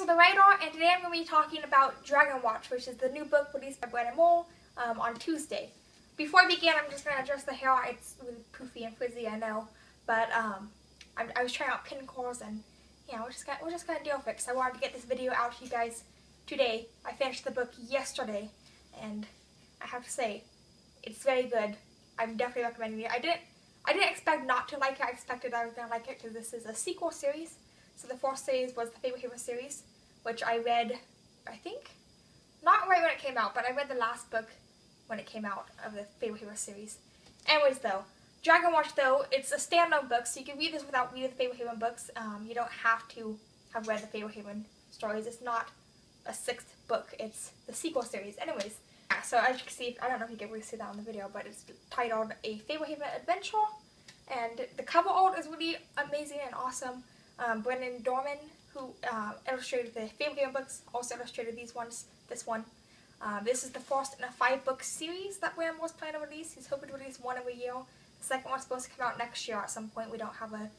Hazel the writer, and today I'm going to be talking about Dragonwatch, which is the new book released by Brandon Moore on Tuesday. Before I begin, I'm just going to adjust the hair. It's really poofy and frizzy, I know, but I was trying out pin curls, and yeah, we're just gonna deal with it. So I wanted to get this video out to you guys today. I finished the book yesterday, and I have to say, it's very good. I'm definitely recommending it. I didn't expect not to like it. I expected I was gonna like it because this is a sequel series. So the first series was the Fablehaven series, which I read, I think, not right when it came out, but I read the last book when it came out of the Fablehaven series. Anyways, though, Dragonwatch, though, it's a standalone book, so you can read this without reading the Fablehaven books. You don't have to have read the Fablehaven stories. It's not a sixth book. It's the sequel series. Anyways, yeah, so as you can see, I don't know if you can really see that on the video, but it's titled A Fablehaven Adventure, and the cover art is really amazing and awesome. Brendan Dorman, who illustrated the Fablehaven books, also illustrated this one. This is the first in a 5-book series that Brandon was planning to release. He's hoping to release one every year. The second one's supposed to come out next year at some point. We don't have a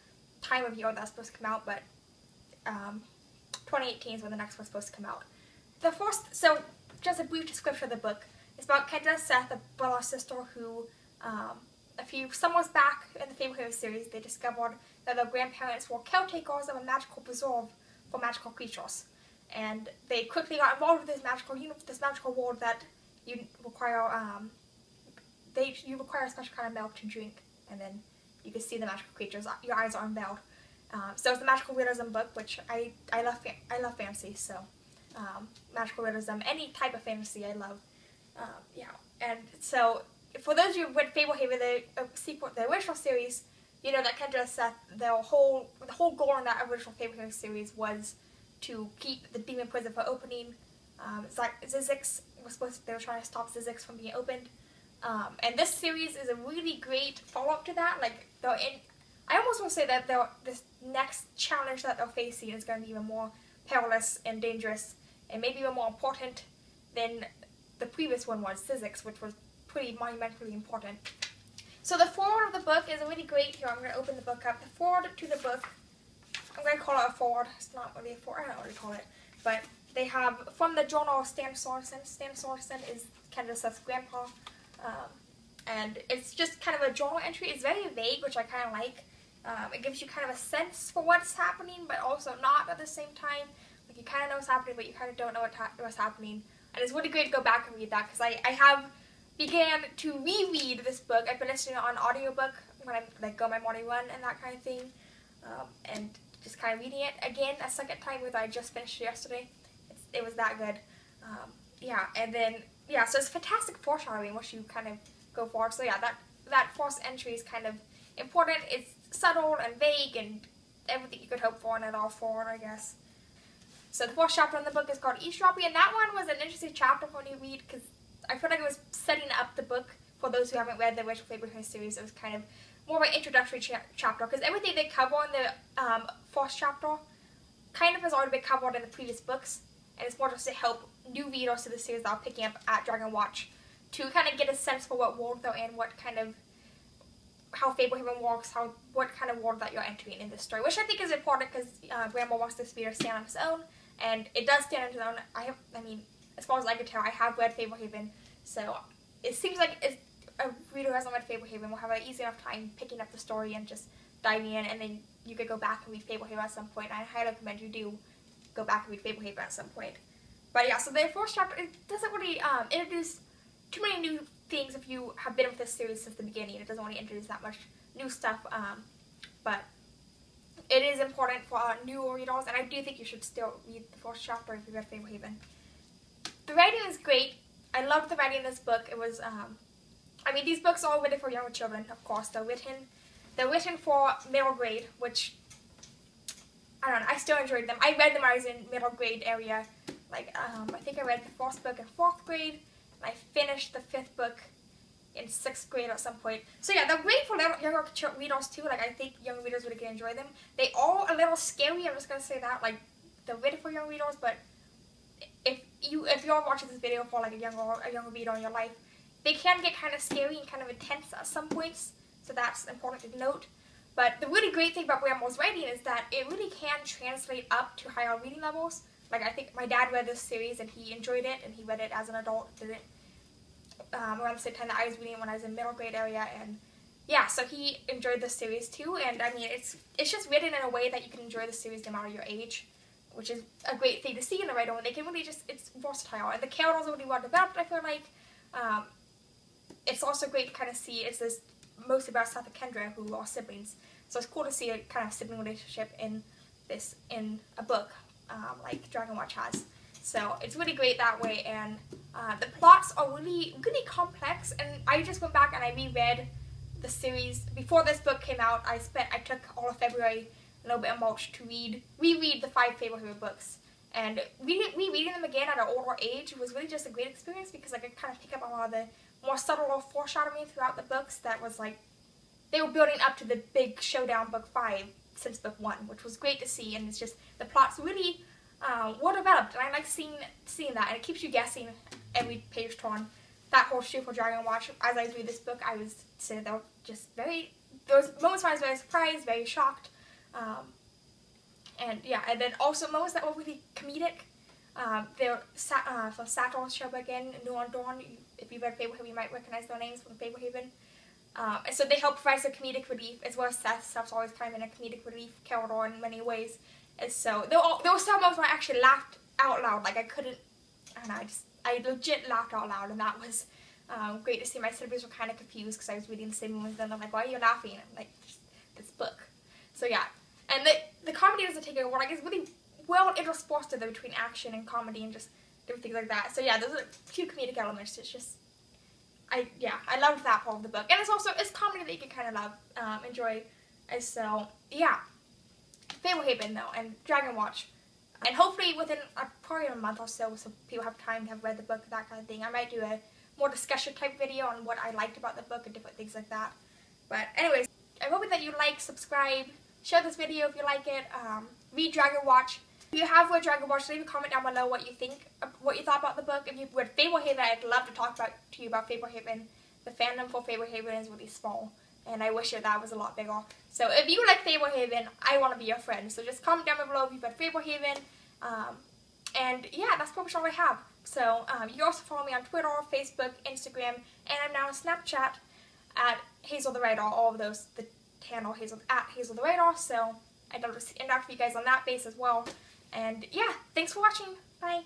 time of year that's supposed to come out, but 2018 is when the next one's supposed to come out. The first, so just a brief description of the book. It's about Kendra and Seth, a brother and sister who, a few summers back in the Fablehaven series, they discovered that their grandparents were caretakers of a magical preserve for magical creatures. And they quickly got involved with this magical world that you require, you require a special kind of milk to drink, and then you can see the magical creatures. Your eyes are unveiled. So it's the magical realism book, which I love fantasy. So magical realism, any type of fantasy, I love. Yeah, and so for those of you who read Fablehaven, the original series, you know that Kendra and Seth, the whole goal in that original Fablehaven series was to keep the demon prison from opening. It's like Zizix was they were trying to stop Zizix from being opened. And this series is a really great follow-up to that. Like, I almost want to say that this next challenge that they're facing is going to be even more perilous and dangerous, and maybe even more important than the previous one was, Zizix, which was pretty monumentally important. So the foreword of the book is really great. Here, I'm going to open the book up. The foreword to the book, I'm going to call it a foreword. It's not really a foreword. I don't know what to call it. But they have, from the journal of Stan Sorensen. Stan Sorensen is Kendra Seth's grandpa. And it's just kind of a journal entry. It's very vague, which I kind of like. It gives you kind of a sense for what's happening, but also not at the same time. Like, you kind of know what's happening, but you kind of don't know what's happening. And it's really great to go back and read that, because I have began to reread this book. I've been listening on audiobook when I like go on my morning run and that kind of thing, and just kind of reading it again a second time, with I just finished it yesterday. It was that good. Yeah, and then yeah, so it's fantastic foreshadowing once you kind of go forward. So yeah, that first entry is kind of important. It's subtle and vague and everything you could hope for in it all forward, I guess. So the first chapter in the book is called Eavesdropping, and that one was an interesting chapter for me to read because I feel like it was setting up the book for those who haven't read the original Fablehaven series. It was kind of more of an introductory chapter, because everything they cover in the first chapter kind of has already been covered in the previous books, and it's more just to help new readers to the series that are picking up at Dragonwatch to kind of get a sense for what world they're in, what kind of, how Fablehaven works, what kind of world that you're entering in this story, which I think is important because Grandma wants this reader to stand on his own, and it does stand on its own. I mean, as far as I can tell, I have read Fablehaven, so it seems like a reader who hasn't read Fablehaven will have an easy enough time picking up the story and just diving in, and then you could go back and read Fablehaven at some point. I highly recommend you do go back and read Fablehaven at some point. But yeah, so the first chapter, it doesn't really introduce too many new things if you have been with this series since the beginning. It doesn't really introduce that much new stuff, but it is important for new readers, and I do think you should still read the first chapter if you read Fablehaven. The writing is great. I loved the writing in this book. It was, I mean, these books are all written for younger children, of course. They're written for middle grade, which, I don't know, I still enjoyed them. I read them when I was in middle grade area. Like, I think I read the first book in 4th grade, and I finished the 5th book in 6th grade at some point. So yeah, they're great for younger readers too. Like, I think young readers would again enjoy them. They are a little scary, I'm just going to say that. Like, they're written for young readers, but if you're watching this video for like a younger reader in your life, they can get kind of scary and kind of intense at some points, so that's important to note. But the really great thing about Brandon's writing is that it really can translate up to higher reading levels. Like, I think my dad read this series and he enjoyed it, and he read it as an adult, did it around the same time that I was reading it when I was in middle grade area, and yeah, so he enjoyed this series too. And I mean, it's just written in a way that you can enjoy the series no matter your age, which is a great thing to see in a writer. They can really just, it's versatile, and the characters are really well developed, I feel like. It's also great to kind of see, it's this mostly about Seth and Kendra, who are siblings, so it's cool to see a kind of sibling relationship in a book, like Dragonwatch has. So it's really great that way, and the plots are really complex, and I just went back and I reread the series. Before this book came out, I took all of February, a little bit of March to reread the 5 Fablehaven books, and rereading them again at an older age was really just a great experience, because I could kind of pick up on a lot of the more subtle foreshadowing throughout the books that was like, they were building up to the big showdown book 5 since book 1, which was great to see, and it's just, the plots really well developed, and I like seeing that, and it keeps you guessing every page turn. That whole shoot for Dragonwatch, as I was reading this book, I was sitting there just there was moments when I was very surprised, very shocked, and yeah, and then also moments that were really comedic. From Saturn's show again, New on Dawn. If you've read Fablehaven, you might recognize their names from Fablehaven. And so they help provide some comedic relief, as well as Seth. Seth's always kind of in a comedic relief character in many ways. And so there were some moments where I actually laughed out loud. Like, I don't know, I legit laughed out loud, and that was great to see. My siblings were kind of confused because I was reading the same one as them. I'm like, why are you laughing? And I'm like, just this book. So yeah, and the comedy doesn't take over. Like, it's really well interspersed though between action and comedy and just different things like that. So yeah, there's a few comedic elements. It's just, I loved that part of the book, and it's comedy that you can kind of enjoy. And so yeah, Fablehaven though, and Dragonwatch, and hopefully within probably a month or so people have time to have read the book, that kind of thing. I might do a more discussion type video on what I liked about the book and different things like that. But anyways, I'm hoping that you like, subscribe, share this video if you like it, read Dragonwatch. If you have read Dragonwatch, leave a comment down below what you think, what you thought about the book. If you've read Fablehaven, I'd love to talk to you about Fablehaven. The fandom for Fablehaven is really small, and I wish that was a lot bigger. So if you like Fablehaven, I want to be your friend. So just comment down below if you've read Fablehaven. And yeah, that's pretty much all I have. So you can also follow me on Twitter, Facebook, Instagram, and I'm now on Snapchat at Hazel the Writer. All of those, the handle Hazel at Hazel the Writer. So I'd love to interact with you guys on that base as well. And yeah, thanks for watching. Bye.